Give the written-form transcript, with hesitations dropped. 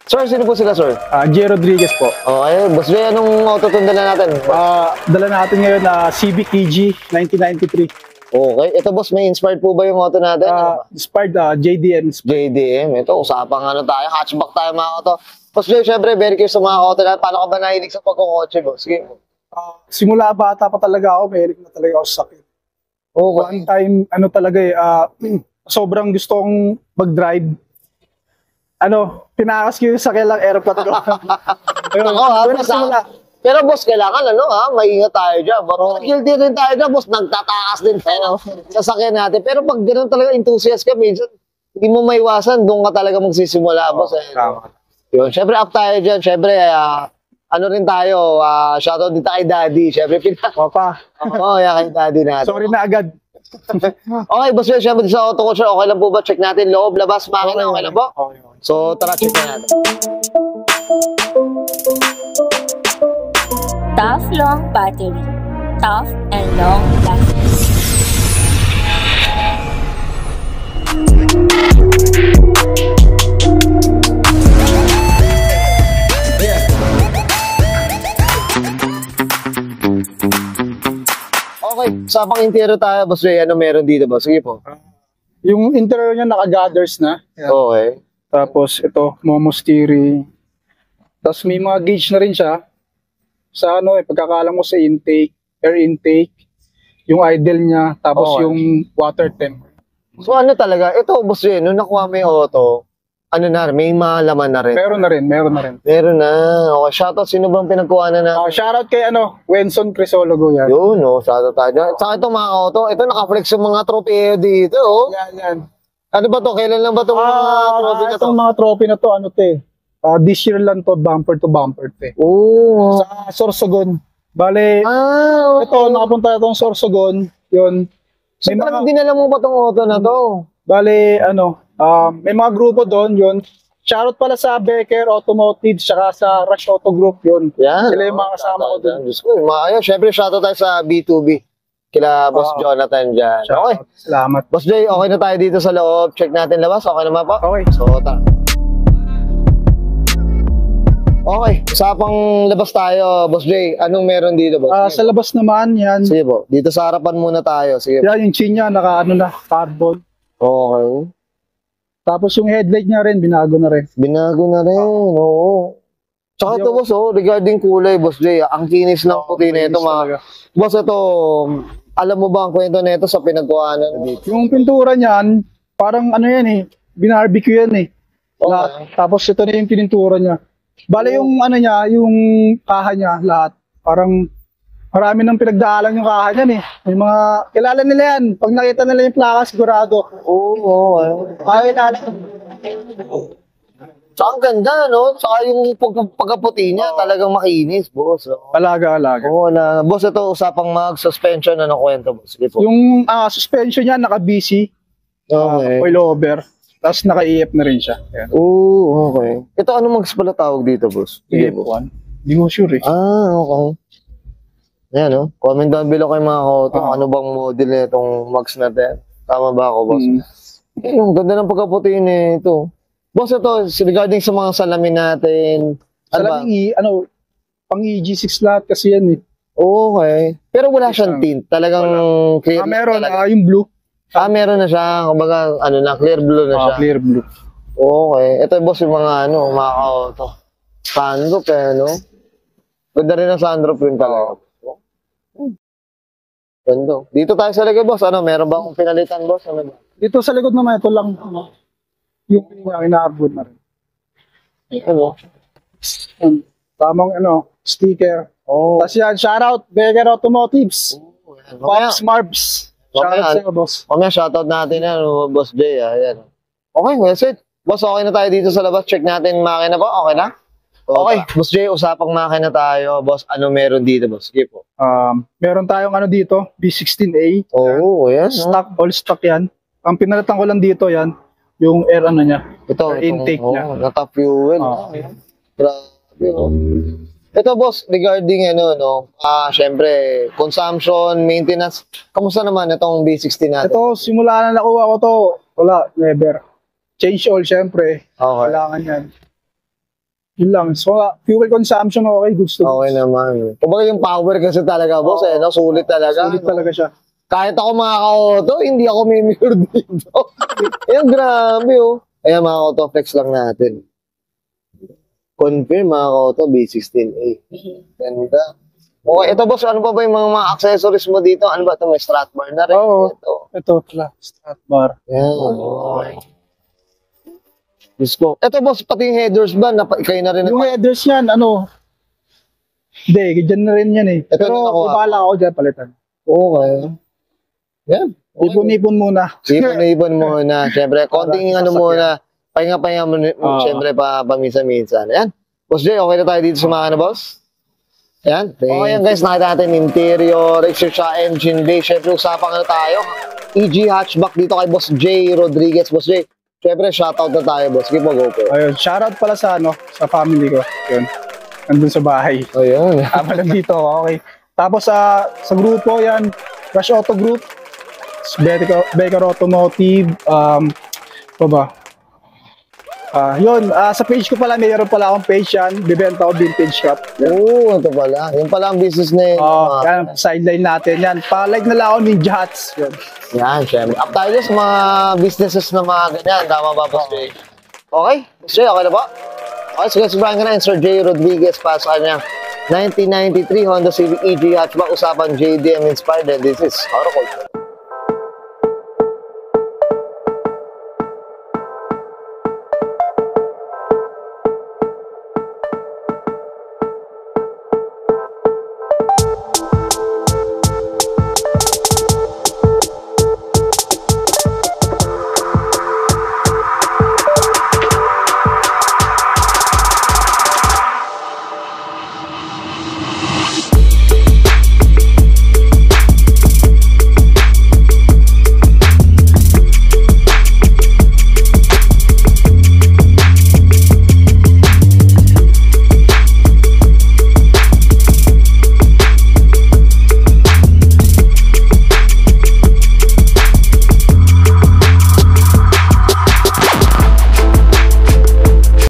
Sir, sino po sila, sir? J. Rodriguez po. Okay, boss Jay, anong auto itong dala natin? Dala natin ngayon na Civic EG 1993. Okay, ito boss, may inspired po ba yung auto natin? Inspired JDM. JDM, ito, usapang ano tayo, hatchback tayo mga auto. Boss Jay, syempre, very curious sa mga auto natin. Paano ka ba nahilig sa pagkukotse, boss? Sige. Simula bata pa talaga ako, mahilig na talaga ako sa sakit. Okay. One time, ano talaga sobrang gusto kong mag-drive. Pinakas ko yung sakyan lang, aeroplane ko. Pero boss, kailangan maingat tayo dyan. Guilty rin tayo dyan, boss. Nagtatakas din tayo sa sakyan natin. Pero pag gano'n talaga enthusiast ka, minsan, hindi mo maiwasan, doon ka talaga magsisimula, boss. Yun, syempre up tayo dyan. Syempre, ano rin tayo, shoutout din tayo kay Daddy. Syempre, Papa. Oo, kay Daddy natin. Sorry na agad. Okay, boss, syempre sa auto ko, sir, okay lang po ba? Check natin loob, labas, makina, okay lang po? Okay. So, tara, check na natin. Tough long battery. Tough and long lasting. Okay, sa pang-interior tayo, boss Ray, ano meron dito, boss? Sige po. Yung interior niya naka-gathers na. Okay. Tapos ito, Momo steering. Tapos may mga gauge na rin siya. Sa pagkakalam mo sa intake, air intake, yung idle niya, tapos yung water temp. So ano talaga, ito boss Ray, nung nakuha mo yung auto, may malaman na rin. Meron na rin. Meron na. Okay, shoutout, sino bang pinagkuha na natin? Shoutout kay Wenson Crisologo yan. Yun, shoutout tayo. Sa ito mga auto, ito nakaflex yung mga trophy dito, Yan. Ano ba to? Kailan lang ba itong mga trophy na to? Itong mga trophy na to, this year lang to, bumper to bumper, Sa Sorsogon. Bale, okay. Ito, nakapunta itong Sorsogon, yun. So, parang dinala mo ba itong auto na to? Bale, may mga grupo doon, yun. Shoutout pala sa Becker Automotive, saka sa Rush Auto Group, yun. Yan. Sila yung mga kasama ko doon. Diyos ko, syempre, shoutout tayo sa B2B. Kila Boss Jonathan dyan. Okay. Salamat. Boss Jay, okay na tayo dito sa loob. Check natin labas. Okay naman po? Okay. So, tara. Okay. Usapang labas tayo, Boss Jay. Anong meron dito, Boss? Sa labas naman, yan. Sige po. Dito sa harapan muna tayo. Sige. Yan, yung chin niya, carbon. Okay. Tapos yung headlight niya rin, binago na rin. Binago na rin, oo. Tsaka ito, boss, regarding kulay, Boss Jay, ang kinis ng puti na ito, boss, ito, alam mo ba ang kwento na ito sa pinagkuhanan dito? Yung pintura niyan, parang binarbecue yan Tapos ito na yung pinintura niya. Bale yung yung kaha niya, lahat. Parang marami nang pinagdaalan yung kaha niyan May mga, kilala nila yan. Pag nakita nila yung plaka, sigurado. Oo. Kaya na. So, ang ganda, no? Saka yung pagkaputi niya, talagang makinis, boss. Alaga. Oo, boss, ito, usapang mag-suspension, anong kwento, boss? Sige po. Yung suspension niya, naka-BC. Oil over. Tapos naka-EF na rin siya. Ayan. Oo, okay. Ito, anong mags pala tawag dito, boss? Sige po. Hindi ko sure okay. Ayan, no? Comment down below kayo mga kauto. Ano bang model na itong mags natin? Tama ba ako, boss? Yung ganda ng pagkaputi nito. Boss, ito, regarding sa mga salamin natin. Salamin, pang EG6 lahat kasi yan Okay. Pero wala siyang tint. Talagang clear. Meron, yung blue. Meron na siya. Kumbaga, clear blue na siya. Clear blue. Okay. Ito, boss, yung mga, mga auto. Sunroof, Ganda rin ang sunroof rin talaga. Ganda. Dito tayo sa likod, boss. Meron ba akong pinalitan, boss? Dito sa likod naman, ito lang, yung inaabot na rin. Tamang sticker. Tapos yan, shoutout, Becker Automotives. Pops Marbs. Shoutout sa'yo, boss. Shoutout natin yan, Boss Jay. Ayan. Okay, that's it. Boss, okay na tayo dito sa labas. Check natin makina po. Okay na? Okay, Boss Jay, usapang makina tayo. Boss, ano meron dito, boss? Sige po. Meron tayong dito, B16A. Yan. Stock, all stock yan. Ang pinalitan ko lang dito yan, yung air niya. Ito, intake niya. Na-top fuel. Grabe, Ito, boss, regarding syempre, consumption, maintenance, kamusta naman itong B60 natin? Ito, simula na nakuha ko to, wala, never. Change oil, syempre. Okay. Kailangan yan. Yun lang. So, fuel consumption, okay, gusto. Okay naman. Kumbaga yung power kasi talaga, boss, no? Sulit talaga. Sulit talaga siya. Kahit ako mga ka-auto, hindi ako mimure dito. Ayan, grabe, oh. Ayan, mga auto flex lang natin. Confirm, mga ka-auto, B16A. Ganda. Okay, ito, boss, ano pa ba yung mga accessories mo dito? Ano ba ito? May strap bar na rin. Oo. Ito pala, strat bar. Ayan, okay. Diyos ko. Ito, boss, pati yung headers ba? Kayo na rin. Yung headers yan, hindi, dyan na rin yan eh. Ito Pero na nakuha. ibala ako dyan, palitan. Okay. Yan. Okay. Ipon-ipon muna. Ipon muna. Siyempre, konting Para ano sasakyan. muna. Pahinga-pahinga mo, siyempre, paminsan-minsan. Ayan. Boss Jay, okay na tayo dito sa mga boss? Ayan. Okay yan, guys. Nakita natin interior, extra engine bay. Siyempre, usapan na tayo. EG hatchback dito kay Boss Jay Rodriguez. Boss Jay, siyempre, shoutout na tayo, boss. Sige po, go po. Ayun, shoutout pala sa sa family ko. Yun. Nandun sa bahay. Ayun. Tama lang dito, okay. Tapos sa grupo yan, Rush Auto Group, Becker Automotive, pa ba? Yun, sa page ko pala, mayroon pala akong page yan, bibenta ko vintage cup. Oo, ito pala. Yung pala ang business na yun. Yan, sideline natin yan. Pa-like na lang ako Ninja Hats. Yun. Yan, syempre. Up tayo sa mga businesses na mga ganyan. Tama ba, Boss Jay? Okay? Boss Jay, okay na ba? Okay, sige, sobrang ka na. Sir Jay Rodriguez pa sa kanya. 1993 Honda Civic EG hatchback. Usapan JDM inspired. And this is Auto Culture.